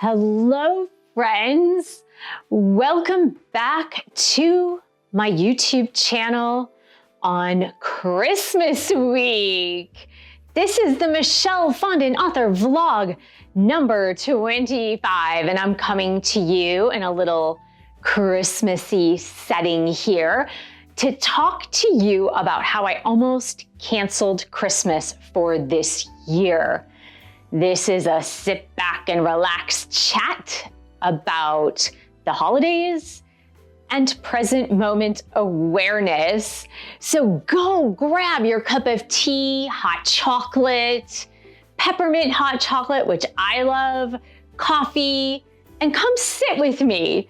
Hello, friends. Welcome back to my YouTube channel on Christmas week. This is the Michelle Fondin Author vlog number 25, and I'm coming to you in a little Christmassy setting here to talk to you about how I almost canceled Christmas for this year. This is a sit back and relax chat about the holidays and present moment awareness. So go grab your cup of tea, hot chocolate, peppermint hot chocolate, which I love, coffee, and come sit with me.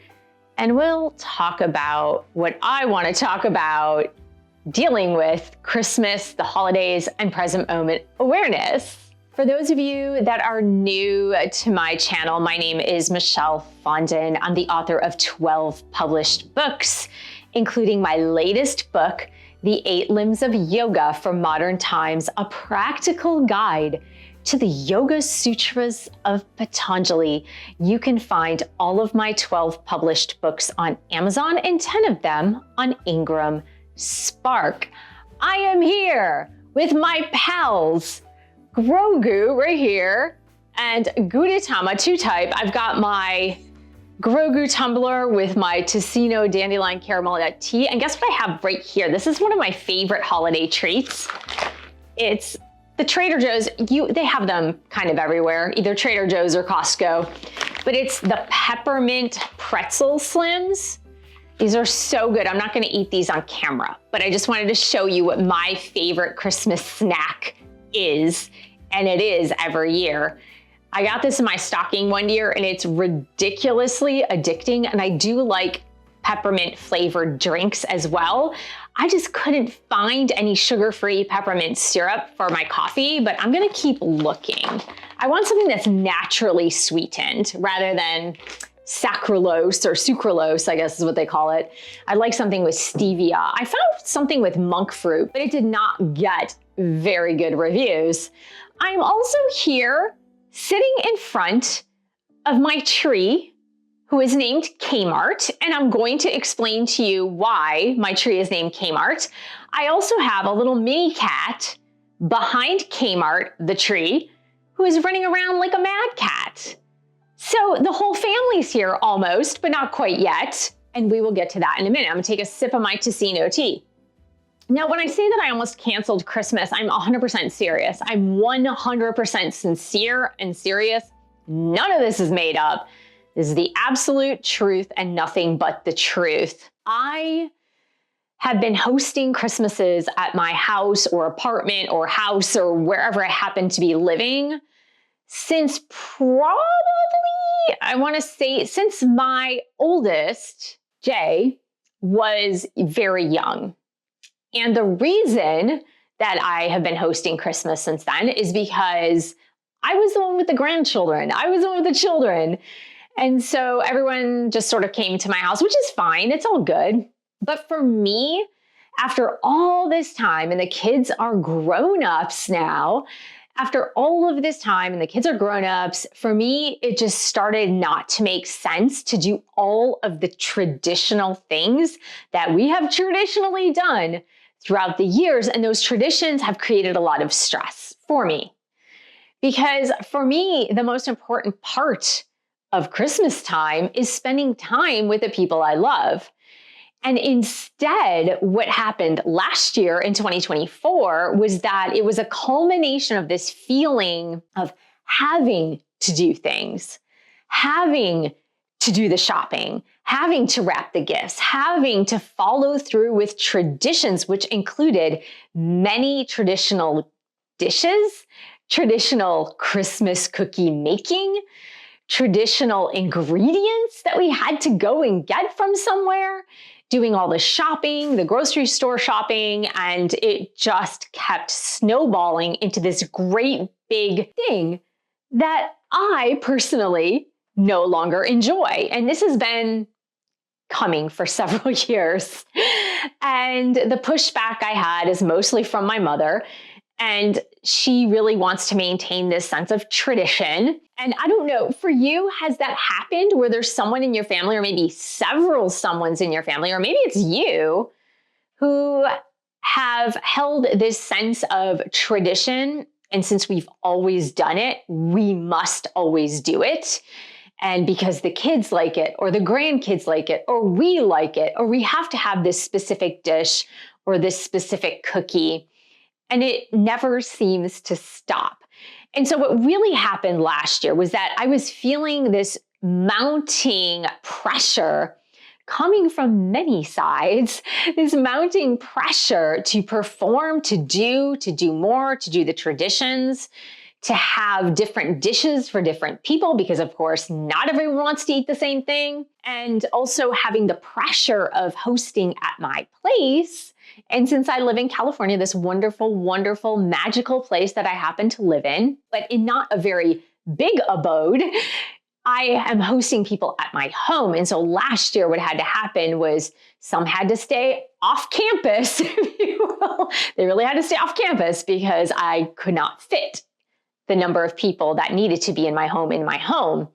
And we'll talk about what I want to talk about, dealing with Christmas, the holidays, and present moment awareness. For those of you that are new to my channel, my name is Michelle Fondin. I'm the author of 12 published books, including my latest book, The 8 Limbs of Yoga for Modern Times, a practical guide to the Yoga Sutras of Patanjali. You can find all of my 12 published books on Amazon and 10 of them on Ingram Spark. I am here with my pals, Grou right here, and Gudetama 2-type. I've got my Grou Tumbler with my Ticino Dandelion Caramel tea. And guess what I have right here? This is one of my favorite holiday treats. It's the Trader Joe's. They have them kind of everywhere, either Trader Joe's or Costco. But it's the Peppermint Pretzel Slims. These are so good. I'm not gonna eat these on camera, but I just wanted to show you what my favorite Christmas snack is, and it is every year. I got this in my stocking one year and it's ridiculously addicting, and I do like peppermint flavored drinks as well. I just couldn't find any sugar-free peppermint syrup for my coffee, but I'm gonna keep looking. I want something that's naturally sweetened rather than saccharose or sucralose, I guess is what they call it. I like something with stevia. I found something with monk fruit, but it did not get very good reviews. I'm also here sitting in front of my tree, who is named Kmart, and I'm going to explain to you why my tree is named Kmart. I also have a little mini cat behind Kmart, the tree, who is running around like a mad cat. So the whole family's here almost, but not quite yet. And we will get to that in a minute. I'm gonna take a sip of my Ticino tea. Now, when I say that I almost canceled Christmas, I'm 100% serious. I'm 100% sincere and serious. None of this is made up. This is the absolute truth and nothing but the truth. I have been hosting Christmases at my house or apartment or house or wherever I happen to be living since probably, I want to say, since my oldest, Jay, was very young. And the reason that I have been hosting Christmas since then is because I was the one with the grandchildren. I was the one with the children. And so everyone just sort of came to my house, which is fine. It's all good. But for me, after all this time, and the kids are grown-ups now, after all of this time and the kids are grown-ups, for me, it just started not to make sense to do all of the traditional things that we have traditionally done throughout the years. And those traditions have created a lot of stress for me. Because for me, the most important part of Christmas time is spending time with the people I love. And instead, what happened last year in 2024 was that it was a culmination of this feeling of having to do things, having to do the shopping, having to wrap the gifts, having to follow through with traditions, which included many traditional dishes, traditional Christmas cookie making, traditional ingredients that we had to go and get from somewhere, doing all the shopping, the grocery store shopping, and it just kept snowballing into this great big thing that I personally no longer enjoy. And this has been coming for several years. And the pushback I had is mostly from my mother. And she really wants to maintain this sense of tradition. And I don't know, for you, has that happened where there's someone in your family, or maybe several someones in your family, or maybe it's you, who have held this sense of tradition? And since we've always done it, we must always do it. And because the kids like it, or the grandkids like it, or we like it, or we have to have this specific dish or this specific cookie, and it never seems to stop. And so what really happened last year was that I was feeling this mounting pressure coming from many sides, this mounting pressure to perform, to do more, to do the traditions, to have different dishes for different people, because of course, not everyone wants to eat the same thing. And also having the pressure of hosting at my place. And since I live in California, this wonderful, wonderful, magical place that I happen to live in, but in not a very big abode, I am hosting people at my home. And so last year, what had to happen was some had to stay off campus, if you will. They really had to stay off campus because I could not fit the number of people that needed to be in my home.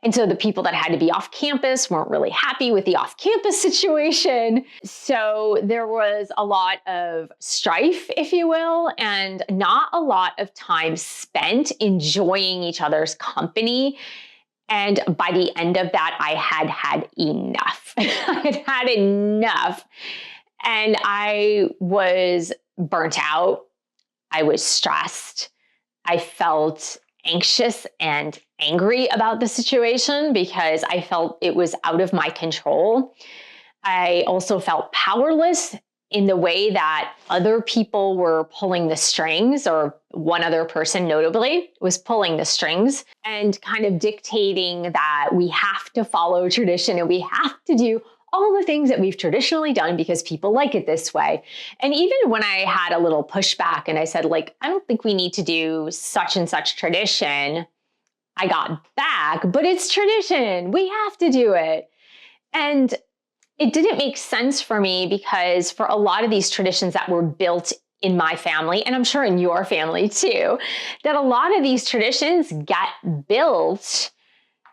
And so the people that had to be off campus weren't really happy with the off campus situation. So there was a lot of strife, if you will, and not a lot of time spent enjoying each other's company. And by the end of that, I had had enough. I had had enough. And I was burnt out. I was stressed. I felt anxious and angry about the situation because I felt it was out of my control. I also felt powerless in the way that other people were pulling the strings, or one other person notably was pulling the strings and kind of dictating that we have to follow tradition and we have to do all the things that we've traditionally done because people like it this way. And even when I had a little pushback and I said, like, I don't think we need to do such and such tradition, I got back, but it's tradition. We have to do it. And it didn't make sense for me because for a lot of these traditions that were built in my family, and I'm sure in your family too, that a lot of these traditions get built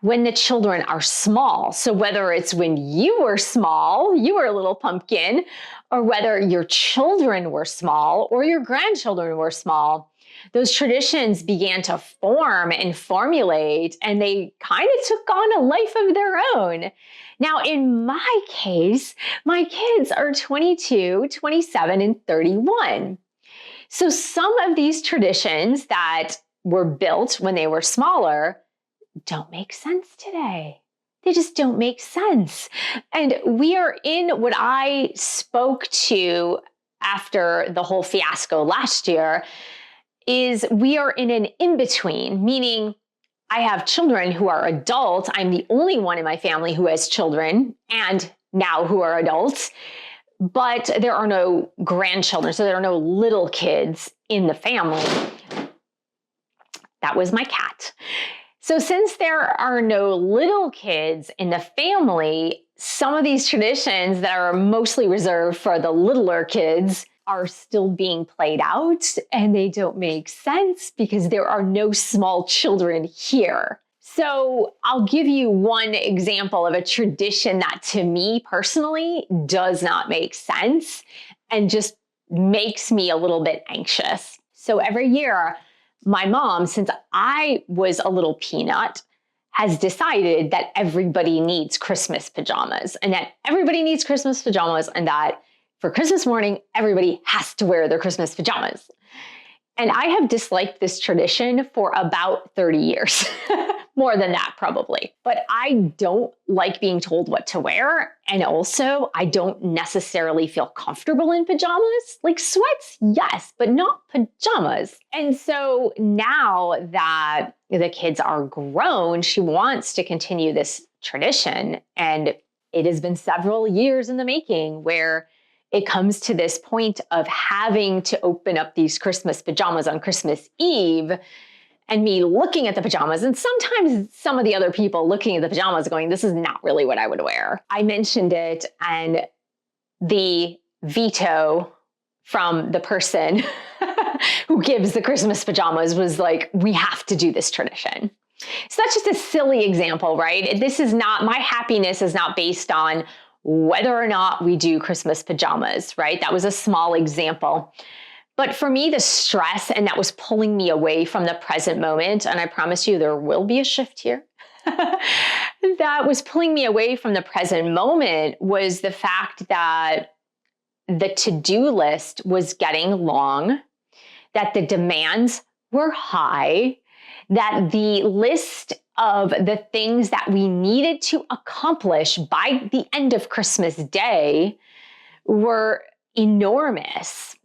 when the children are small. So whether it's when you were small, you were a little pumpkin, or whether your children were small or your grandchildren were small, those traditions began to form and formulate, and they kind of took on a life of their own. Now, in my case, my kids are 22, 27, and 31. So some of these traditions that were built when they were smaller don't make sense today. They just don't make sense. And we are in what I spoke to after the whole fiasco last year is we are in an in-between, meaning I have children who are adults. I'm the only one in my family who has children and now who are adults, but there are no grandchildren. So there are no little kids in the family. That was my cat. So since there are no little kids in the family, some of these traditions that are mostly reserved for the littler kids are still being played out, and they don't make sense because there are no small children here. So I'll give you one example of a tradition that to me personally does not make sense and just makes me a little bit anxious. So every year, my mom, since I was a little peanut, has decided that everybody needs Christmas pajamas and that everybody needs Christmas pajamas and that for Christmas morning, everybody has to wear their Christmas pajamas. And I have disliked this tradition for about 30 years, more than that probably. But I don't like being told what to wear. And also, I don't necessarily feel comfortable in pajamas. Like sweats, yes, but not pajamas. And so now that the kids are grown, she wants to continue this tradition. And it has been several years in the making where it comes to this point of having to open up these Christmas pajamas on Christmas Eve and me looking at the pajamas and sometimes some of the other people looking at the pajamas going, this is not really what I would wear. I mentioned it and the veto from the person who gives the Christmas pajamas was like, we have to do this tradition. So that's just a silly example, right? This is not, my happiness is not based on whether or not we do Christmas pajamas, right? That was a small example. But for me, the stress, and that was pulling me away from the present moment, and I promise you there will be a shift here, that was pulling me away from the present moment was the fact that the to-do list was getting long, that the demands were high, that the list of the things that we needed to accomplish by the end of Christmas Day were enormous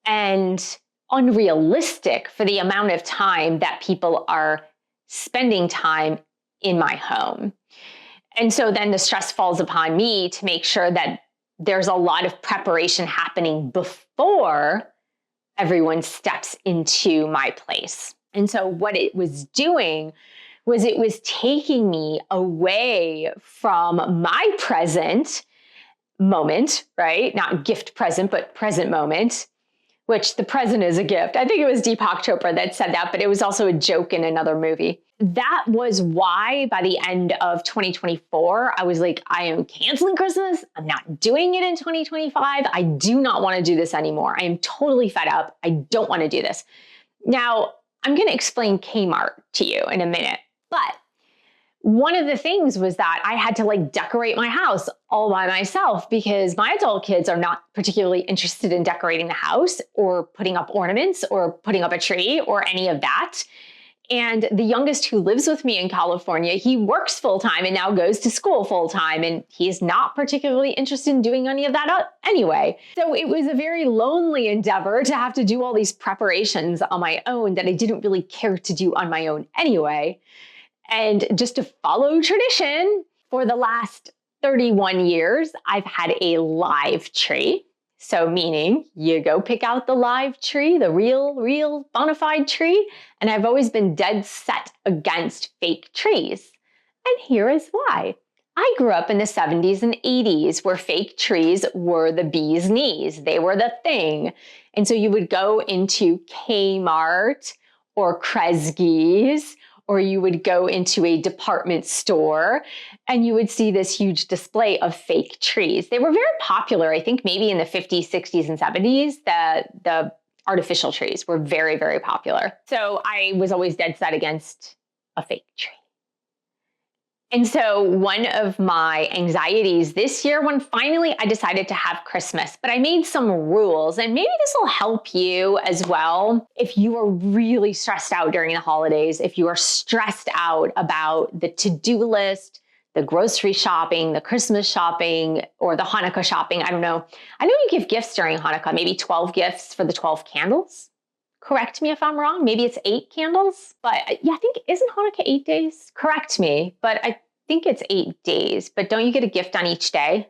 and unrealistic for the amount of time that people are spending time in my home. And so then the stress falls upon me to make sure that there's a lot of preparation happening before everyone steps into my place. And so what it was doing was it was taking me away from my present moment, right? Not gift present, but present moment, which the present is a gift. I think it was Deepak Chopra that said that, but it was also a joke in another movie. That was why by the end of 2024, I was like, I am canceling Christmas. I'm not doing it in 2025. I do not want to do this anymore. I am totally fed up. I don't want to do this. Now, I'm going to explain Kmart to you in a minute, but one of the things was that I had to decorate my house all by myself because my adult kids are not particularly interested in decorating the house or putting up ornaments or putting up a tree or any of that. And the youngest who lives with me in California, he works full-time and now goes to school full-time, and he's not particularly interested in doing any of that anyway. So it was a very lonely endeavor to have to do all these preparations on my own that I didn't really care to do on my own anyway. And just to follow tradition, for the last 31 years, I've had a live tree. So meaning you go pick out the live tree, the real bona fide tree. And I've always been dead set against fake trees. And here is why. I grew up in the 70s and 80s where fake trees were the bee's knees. They were the thing. And so you would go into Kmart or Kresge's, or you would go into a department store and you would see this huge display of fake trees. They were very popular, I think maybe in the 50s, 60s, and 70s, the artificial trees were very, very popular. So I was always dead set against a fake tree. And so one of my anxieties this year, when finally I decided to have Christmas, but I made some rules, and maybe this will help you as well. If you are really stressed out during the holidays, if you are stressed out about the to-do list, the grocery shopping, the Christmas shopping, or the Hanukkah shopping, I don't know. I know you give gifts during Hanukkah, maybe 12 gifts for the 12 candles. Correct me if I'm wrong. Maybe it's 8 candles, but yeah, I think, isn't Hanukkah 8 days? Correct me, but I think it's 8 days, but don't you get a gift on each day?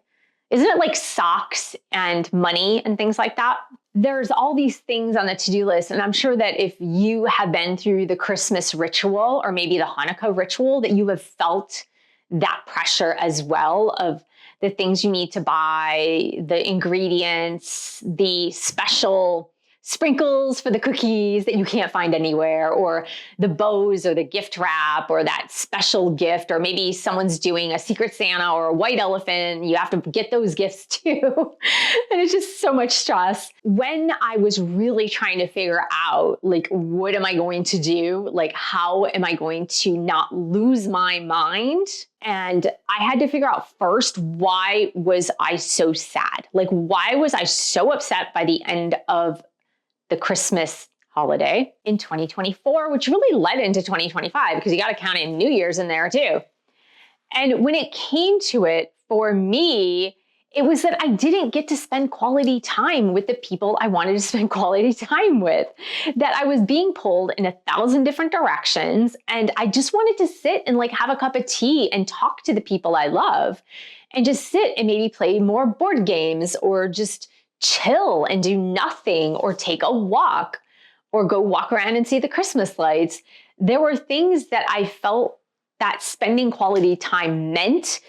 Isn't it like socks and money and things like that? There's all these things on the to-do list. And I'm sure that if you have been through the Christmas ritual or maybe the Hanukkah ritual, that you have felt that pressure as well of the things you need to buy, the ingredients, the special sprinkles for the cookies that you can't find anywhere, or the bows or the gift wrap or that special gift, or maybe someone's doing a Secret Santa or a white elephant. You have to get those gifts too. And it's just so much stress. When I was really trying to figure out, what am I going to do? How am I going to not lose my mind? And I had to figure out first, why was I so sad? Why was I so upset by the end of the Christmas holiday in 2024, which really led into 2025 because you got to count in New Year's in there too. And when it came to it, for me, it was that I didn't get to spend quality time with the people I wanted to spend quality time with, that I was being pulled in 1,000 different directions. And I just wanted to sit and have a cup of tea and talk to the people I love and just sit and maybe play more board games or just chill and do nothing or take a walk or go walk around and see the Christmas lights. There were things that I felt that spending quality time meant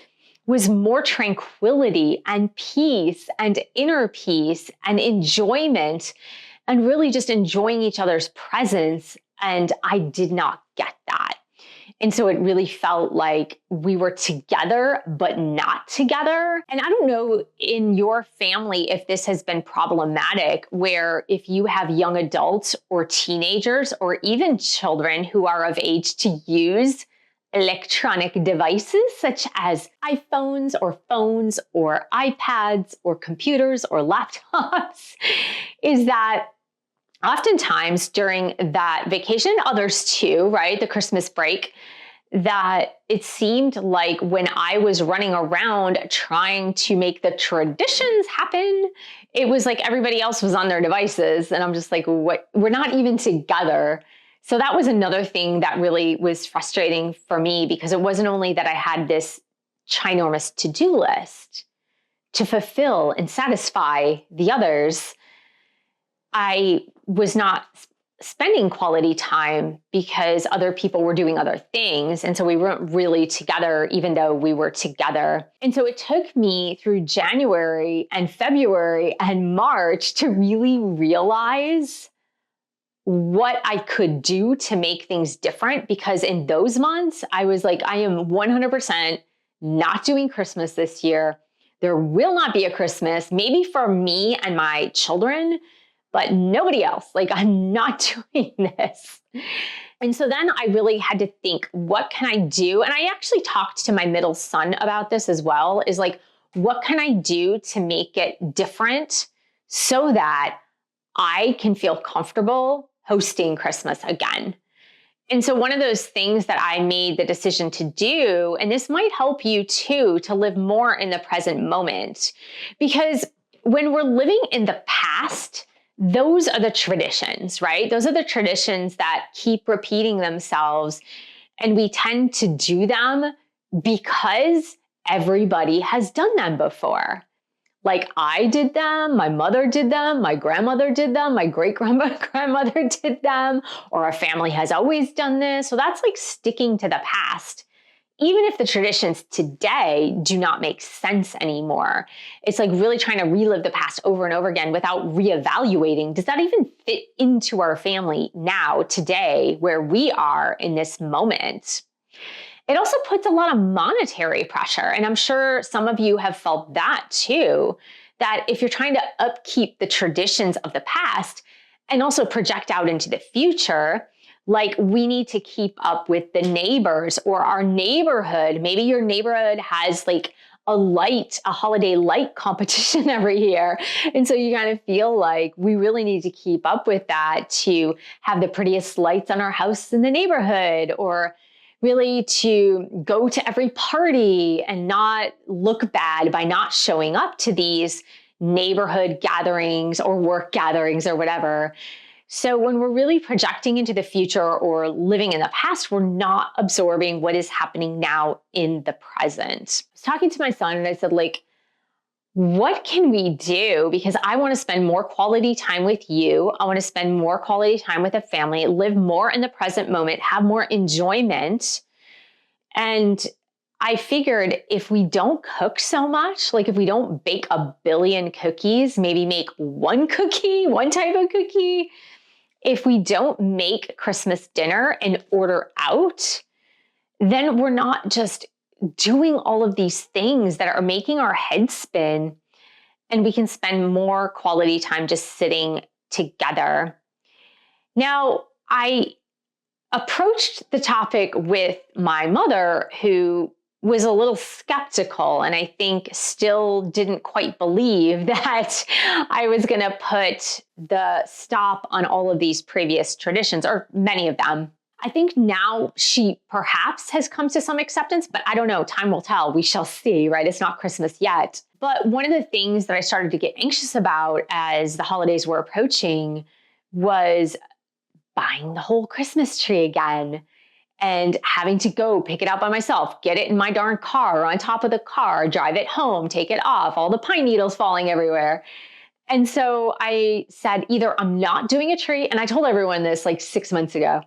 was more tranquility and peace and inner peace and enjoyment and really just enjoying each other's presence. And I did not get that. And so it really felt like we were together, but not together. And I don't know in your family if this has been problematic, where if you have young adults or teenagers or even children who are of age to use electronic devices such as iPhones or phones or iPads or computers or laptops, is that oftentimes during that vacation, others too, right? The Christmas break, that it seemed like when I was running around trying to make the traditions happen, it was like everybody else was on their devices. And I'm just like, what? We're not even together. So that was another thing that really was frustrating for me, because it wasn't only that I had this ginormous to-do list to fulfill and satisfy the others, I was not spending quality time because other people were doing other things. And so we weren't really together, even though we were together. And so it took me through January and February and March to really realize what I could do to make things different. Because in those months, I was like, I am 100% not doing Christmas this year. There will not be a Christmas, maybe for me and my children, but nobody else. Like, I'm not doing this. And so then I really had to think, what can I do? And I actually talked to my middle son about this as well, is like, what can I do to make it different so that I can feel comfortable hosting Christmas again? And so one of those things that I made the decision to do, and this might help you too, to live more in the present moment, because when we're living in the past, those are the traditions, right? Those are the traditions that keep repeating themselves. And we tend to do them because everybody has done them before. Like, I did them, my mother did them, my grandmother did them, my great-grandmother did them, or our family has always done this. So that's like sticking to the past. Even if the traditions today do not make sense anymore, it's like really trying to relive the past over and over again without reevaluating. Does that even fit into our family now, today, where we are in this moment? It also puts a lot of monetary pressure. And I'm sure some of you have felt that too, that if you're trying to upkeep the traditions of the past and also project out into the future, like, we need to keep up with the neighbors or our neighborhood. Maybe your neighborhood has like a holiday light competition every year. And so you kind of feel like we really need to keep up with that to have the prettiest lights on our house in the neighborhood, or really to go to every party and not look bad by not showing up to these neighborhood gatherings or work gatherings or whatever. So when we're really projecting into the future or living in the past, we're not absorbing what is happening now in the present. I was talking to my son and I said, like, what can we do? Because I want to spend more quality time with you. I want to spend more quality time with a family, live more in the present moment, have more enjoyment. And I figured if we don't cook so much, like if we don't bake a billion cookies, maybe make one cookie, one type of cookie, if we don't make Christmas dinner and order out, then we're not just doing all of these things that are making our heads spin, and we can spend more quality time just sitting together. Now, I approached the topic with my mother, who was a little skeptical, and I think still didn't quite believe that I was going to put the stop on all of these previous traditions, or many of them. I think now she perhaps has come to some acceptance, but I don't know. Time will tell. We shall see, right? It's not Christmas yet. But one of the things that I started to get anxious about as the holidays were approaching was buying the whole Christmas tree again and having to go pick it out by myself, get it in my darn car or on top of the car, drive it home, take it off, all the pine needles falling everywhere. And so I said, either I'm not doing a tree, and I told everyone this like 6 months ago,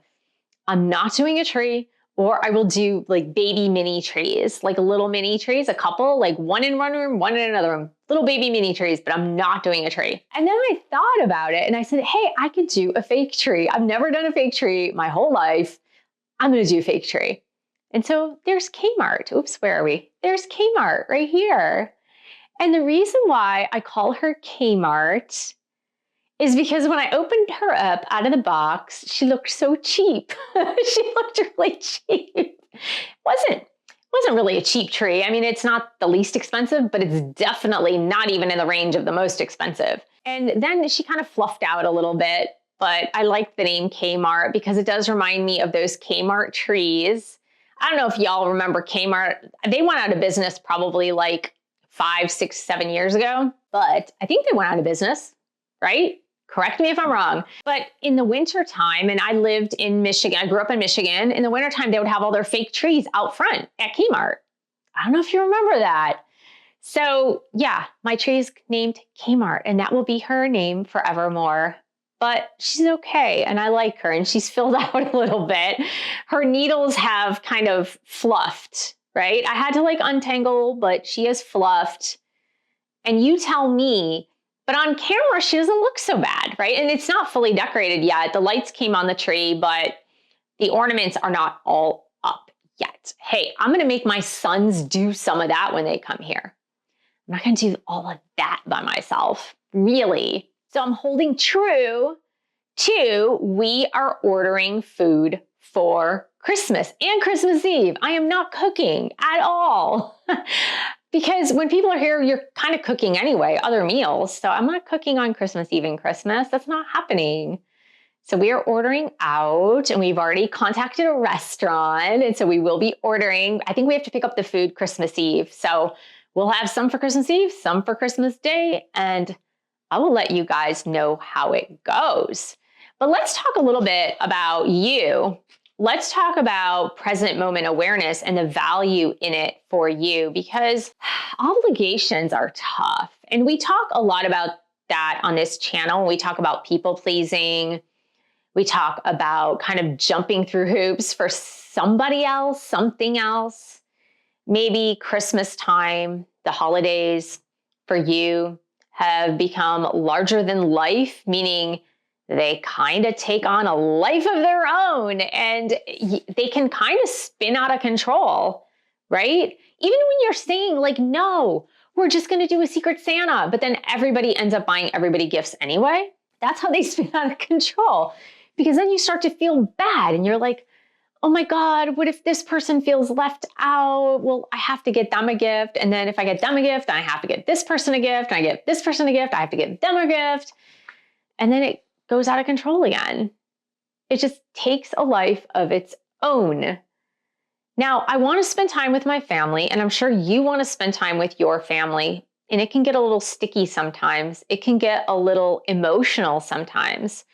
I'm not doing a tree, or I will do like baby mini trees, like little mini trees, a couple, like one in one room, one in another room, little baby mini trees, but I'm not doing a tree. And then I thought about it and I said, hey, I could do a fake tree. I've never done a fake tree my whole life. I'm going to do a fake tree. And so there's Kmart. Oops, where are we? There's Kmart right here. And the reason why I call her Kmart is because when I opened her up out of the box, she looked so cheap. She looked really cheap. Wasn't really a cheap tree. I mean, it's not the least expensive, but it's definitely not even in the range of the most expensive. And then she kind of fluffed out a little bit, but I like the name Kmart because it does remind me of those Kmart trees. I don't know if y'all remember Kmart. They went out of business probably like 5, 6, 7 years ago, but I think they went out of business, right? Correct me if I'm wrong. But in the winter time, and I lived in Michigan, I grew up in Michigan, in the wintertime, they would have all their fake trees out front at Kmart. I don't know if you remember that. So yeah, my tree is named Kmart, and that will be her name forevermore. But she's okay, and I like her, and she's filled out a little bit. Her needles have kind of fluffed, right? I had to like untangle, but she has fluffed. And you tell me, but on camera, she doesn't look so bad, right? And it's not fully decorated yet. The lights came on the tree, but the ornaments are not all up yet. Hey, I'm gonna make my sons do some of that when they come here. I'm not gonna do all of that by myself, really. So I'm holding true to we are ordering food for Christmas and Christmas Eve. I am not cooking at all. Because when people are here, you're kind of cooking anyway, other meals. So I'm not cooking on Christmas Eve and Christmas. That's not happening. So we are ordering out, and we've already contacted a restaurant. And so we will be ordering. I think we have to pick up the food Christmas Eve. So we'll have some for Christmas Eve, some for Christmas Day, and I will let you guys know how it goes. But let's talk a little bit about you. Let's talk about present moment awareness and the value in it for you, because obligations are tough. And we talk a lot about that on this channel. We talk about people pleasing. We talk about kind of jumping through hoops for somebody else, something else. Maybe Christmas time, the holidays for you have become larger than life, meaning they kind of take on a life of their own, and they can kind of spin out of control, right? Even when you're saying like, no, we're just going to do a Secret Santa, but then everybody ends up buying everybody gifts anyway. That's how they spin out of control, because then you start to feel bad and you're like, oh my God, what if this person feels left out? Well, I have to get them a gift. And then if I get them a gift, then I have to get this person a gift. And I get this person a gift, I have to get them a gift. And then it goes out of control again. It just takes a life of its own. Now, I want to spend time with my family, and I'm sure you want to spend time with your family, and it can get a little sticky sometimes. It can get a little emotional sometimes.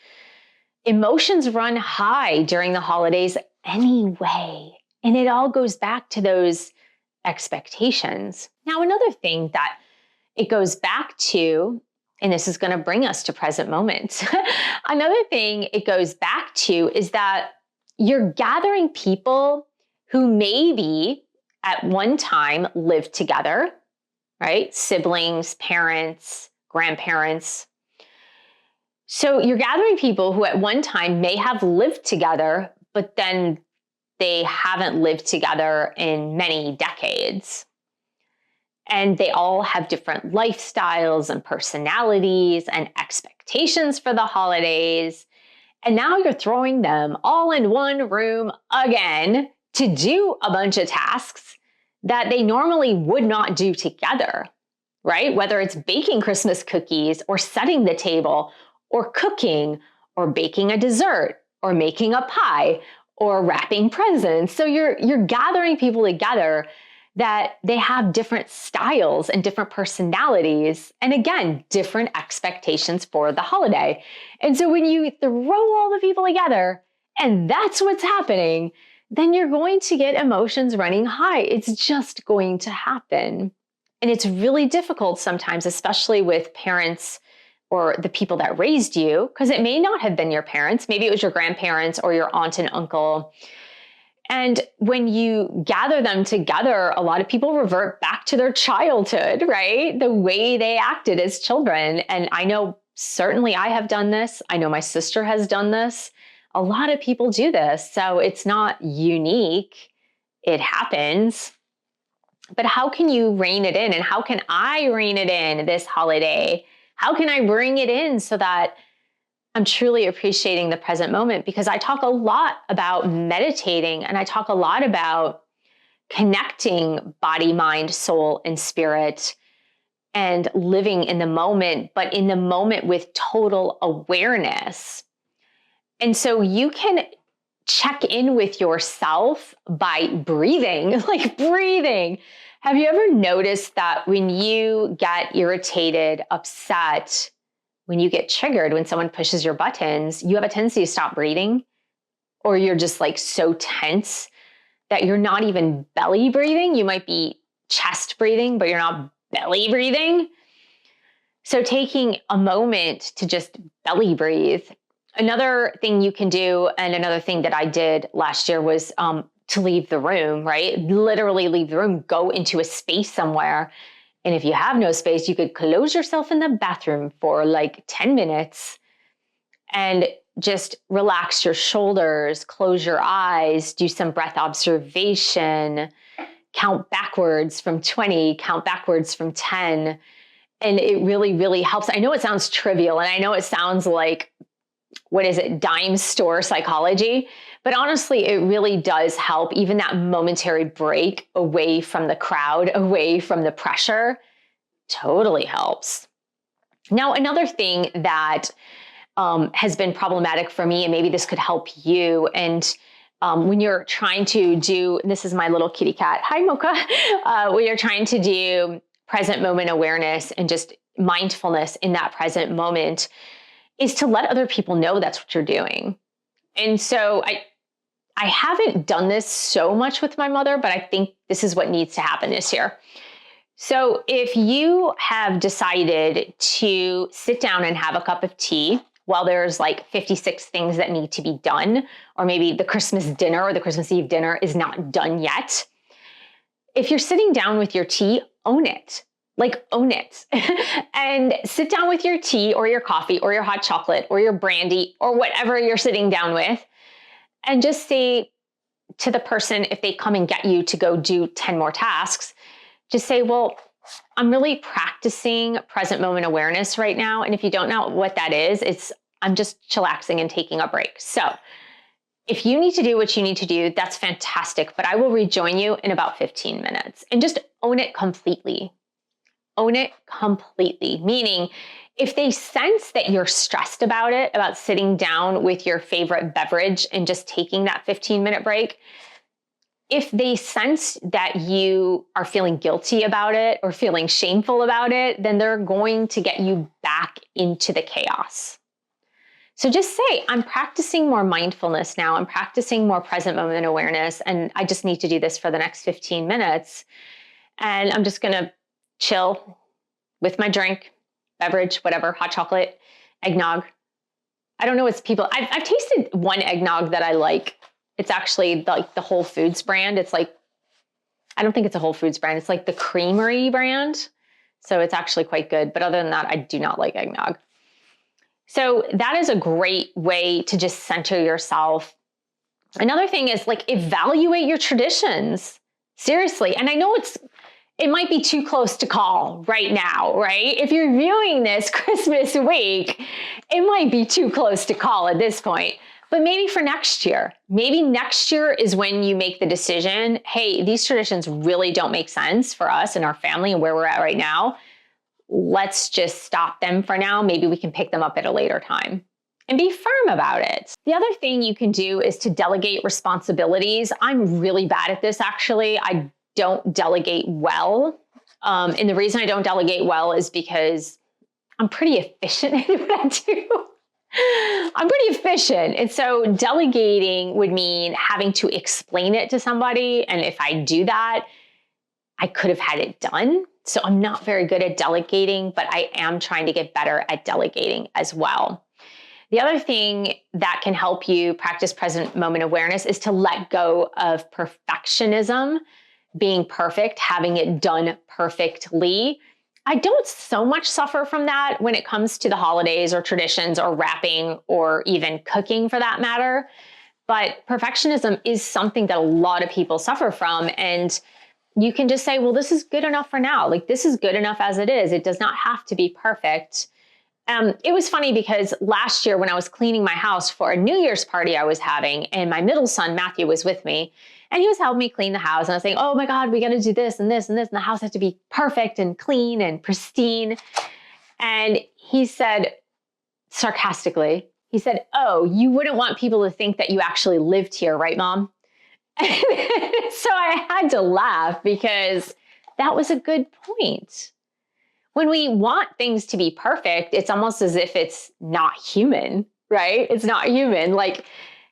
Emotions run high during the holidays anyway, and it all goes back to those expectations. Now, another thing that it goes back to, and this is going to bring us to present moment. Another thing it goes back to is that you're gathering people who maybe at one time lived together, right? Siblings, parents, grandparents. So you're gathering people who at one time may have lived together, but then they haven't lived together in many decades. And they all have different lifestyles and personalities and expectations for the holidays. And now you're throwing them all in one room again to do a bunch of tasks that they normally would not do together, right? Whether it's baking Christmas cookies or setting the table or cooking or baking a dessert or making a pie or wrapping presents. So you're gathering people together that they have different styles and different personalities, and again, different expectations for the holiday. And so when you throw all the people together and that's what's happening, then you're going to get emotions running high. It's just going to happen. And it's really difficult sometimes, especially with parents or the people that raised you, because it may not have been your parents. Maybe it was your grandparents or your aunt and uncle. And when you gather them together, a lot of people revert back to their childhood, right? The way they acted as children. And I know certainly I have done this. I know my sister has done this. A lot of people do this. So it's not unique. it happens. But how can you rein it in? And how can I rein it in this holiday? How can I bring it in so that I'm truly appreciating the present moment? Because I talk a lot about meditating, and I talk a lot about connecting body, mind, soul, and spirit, and living in the moment, but in the moment with total awareness. And so you can check in with yourself by breathing, like breathing. Have you ever noticed that when you get irritated, upset, when you get triggered, when someone pushes your buttons, you have a tendency to stop breathing, or you're just like so tense that you're not even belly breathing? You might be chest breathing, but you're not belly breathing. So taking a moment to just belly breathe. Another thing you can do, and another thing that I did last year, was to leave the room, right? Literally leave the room, go into a space somewhere. And if you have no space, you could close yourself in the bathroom for like 10 minutes and just relax your shoulders, close your eyes, do some breath observation, count backwards from 20, count backwards from 10. And it really, really helps. I know it sounds trivial, and I know it sounds like, what is it, dime store psychology? But honestly, it really does help. Even that momentary break away from the crowd, away from the pressure, totally helps. Now, another thing that has been problematic for me, and maybe this could help you, and when you're trying to do, this is my little kitty cat, hi Mocha, when you're trying to do present moment awareness and just mindfulness in that present moment, is to let other people know that's what you're doing. And so I haven't done this so much with my mother, but I think this is what needs to happen this year. So if you have decided to sit down and have a cup of tea while there's like 56 things that need to be done, or maybe the Christmas dinner or the Christmas Eve dinner is not done yet, if you're sitting down with your tea, own it. Like, own it. And sit down with your tea or your coffee or your hot chocolate or your brandy or whatever you're sitting down with, and just say to the person, if they come and get you to go do 10 more tasks, just say, well, I'm really practicing present moment awareness right now. And if you don't know what that is, I'm just chillaxing and taking a break. So if you need to do what you need to do, that's fantastic. But I will rejoin you in about 15 minutes. And just own it completely. Own it completely. Meaning, if they sense that you're stressed about it, about sitting down with your favorite beverage and just taking that 15-minute break, if they sense that you are feeling guilty about it or feeling shameful about it, then they're going to get you back into the chaos. So just say, I'm practicing more mindfulness now. I'm practicing more present moment awareness. And I just need to do this for the next 15 minutes. And I'm just going to chill with my drink, beverage, whatever, hot chocolate, eggnog. I don't know what's people, I've tasted one eggnog that I like. It's actually like the Whole Foods brand. It's like, I don't think it's a Whole Foods brand. It's like the Creamery brand. So it's actually quite good. But other than that, I do not like eggnog. So that is a great way to just center yourself. Another thing is like, evaluate your traditions. Seriously. And I know it might be too close to call right now, right? If you're viewing this Christmas week, it might be too close to call at this point. But maybe for next year, maybe next year is when you make the decision, hey, these traditions really don't make sense for us and our family and where we're at right now. Let's just stop them for now. Maybe we can pick them up at a later time. And be firm about it. The other thing you can do is to delegate responsibilities. I'm really bad at this, actually. I don't delegate well. And the reason I don't delegate well is because I'm pretty efficient in what I do. I'm pretty efficient. And so delegating would mean having to explain it to somebody. And if I do that, I could have had it done. So I'm not very good at delegating, but I am trying to get better at delegating as well. The other thing that can help you practice present moment awareness is to let go of perfectionism, being perfect, having it done perfectly. I don't so much suffer from that when it comes to the holidays or traditions or wrapping or even cooking for that matter. But perfectionism is something that a lot of people suffer from. And you can just say, well, this is good enough for now. Like, this is good enough as it is. It does not have to be perfect. It was funny because last year when I was cleaning my house for a New Year's party I was having, and my middle son, Matthew, was with me, and he was helping me clean the house. And I was saying, oh my God, we got to do this and this and this. And the house has to be perfect and clean and pristine. And he said, sarcastically, he said, oh, you wouldn't want people to think that you actually lived here, right, Mom? So I had to laugh because that was a good point. When we want things to be perfect, it's almost as if it's not human, right? It's not human. Like,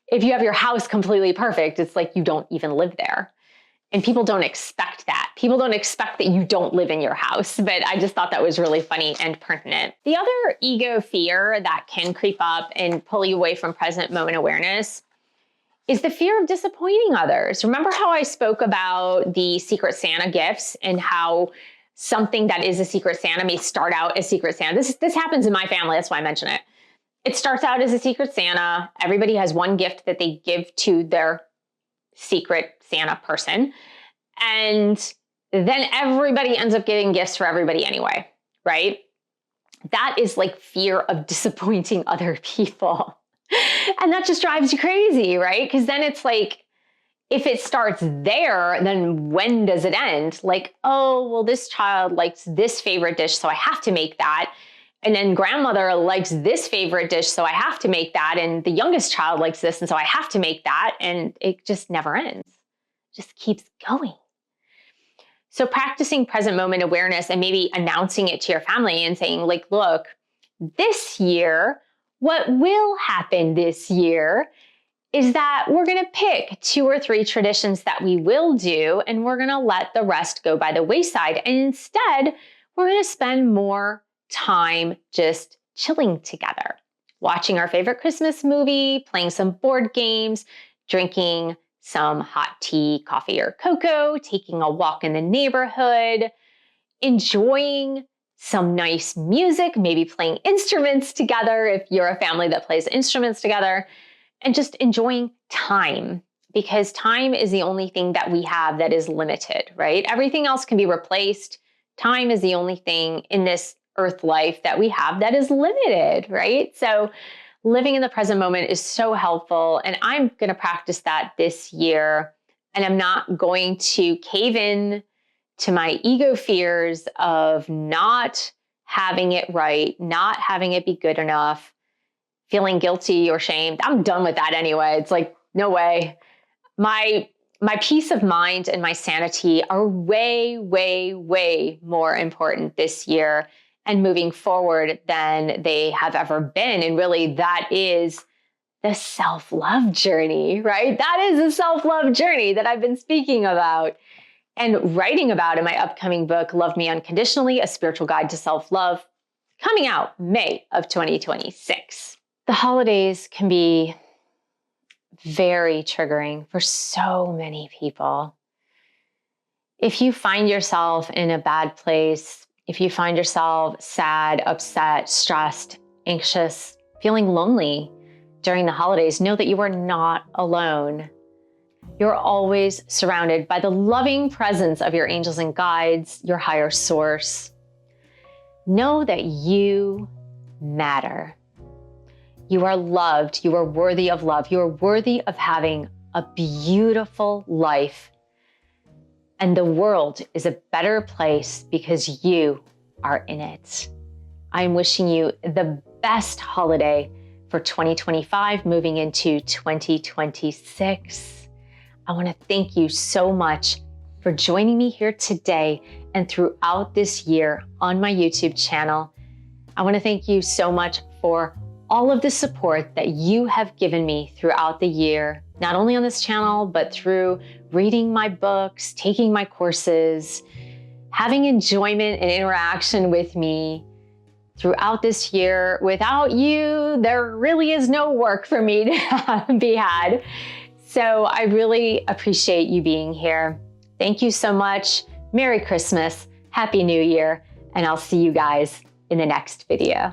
if you have your house completely perfect, it's like you don't even live there. And people don't expect that. People don't expect that you don't live in your house. But I just thought that was really funny and pertinent. The other ego fear that can creep up and pull you away from present moment awareness is the fear of disappointing others. Remember how I spoke about the Secret Santa gifts and how something that is a Secret Santa may start out as Secret Santa? This happens in my family. That's why I mention it. It starts out as a Secret Santa. Everybody has one gift that they give to their Secret Santa person. And then everybody ends up getting gifts for everybody anyway, right? That is like fear of disappointing other people. And that just drives you crazy, right? Because then it's like, if it starts there, then when does it end? Like, oh, well, this child likes this favorite dish, so I have to make that. And then grandmother likes this favorite dish, so I have to make that. And the youngest child likes this, and so I have to make that. And it just never ends. It just keeps going. So practicing present moment awareness and maybe announcing it to your family and saying, like, look, this year, what will happen this year is that we're going to pick 2 or 3 traditions that we will do, and we're going to let the rest go by the wayside. And instead, we're going to spend more time just chilling together, watching our favorite Christmas movie, playing some board games, drinking some hot tea, coffee, or cocoa, taking a walk in the neighborhood, enjoying some nice music, maybe playing instruments together if you're a family that plays instruments together, and just enjoying time, because time is the only thing that we have that is limited, right? Everything else can be replaced. Time is the only thing in this earth life that we have that is limited, right? So living in the present moment is so helpful, and I'm going to practice that this year. And I'm not going to cave in to my ego fears of not having it right, not having it be good enough, feeling guilty or shamed. I'm done with that anyway. It's like, no way. My peace of mind and my sanity are way, way, way more important this year and moving forward than they have ever been. And really, that is the self-love journey, right? That is the self-love journey that I've been speaking about and writing about in my upcoming book, Love Me Unconditionally, A Spiritual Guide to Self-Love, coming out May of 2026. The holidays can be very triggering for so many people. If you find yourself in a bad place, if you find yourself sad, upset, stressed, anxious, feeling lonely during the holidays, know that you are not alone. You're always surrounded by the loving presence of your angels and guides, your higher source. Know that you matter. You are loved. You are worthy of love. You are worthy of having a beautiful life. And the world is a better place because you are in it. I'm wishing you the best holiday for 2025, moving into 2026. I want to thank you so much for joining me here today and throughout this year on my YouTube channel. I want to thank you so much for all of the support that you have given me throughout the year, not only on this channel, but through reading my books, taking my courses, having enjoyment and interaction with me throughout this year. Without you, there really is no work for me to be had. So I really appreciate you being here. Thank you so much. Merry Christmas, Happy New Year, and I'll see you guys in the next video.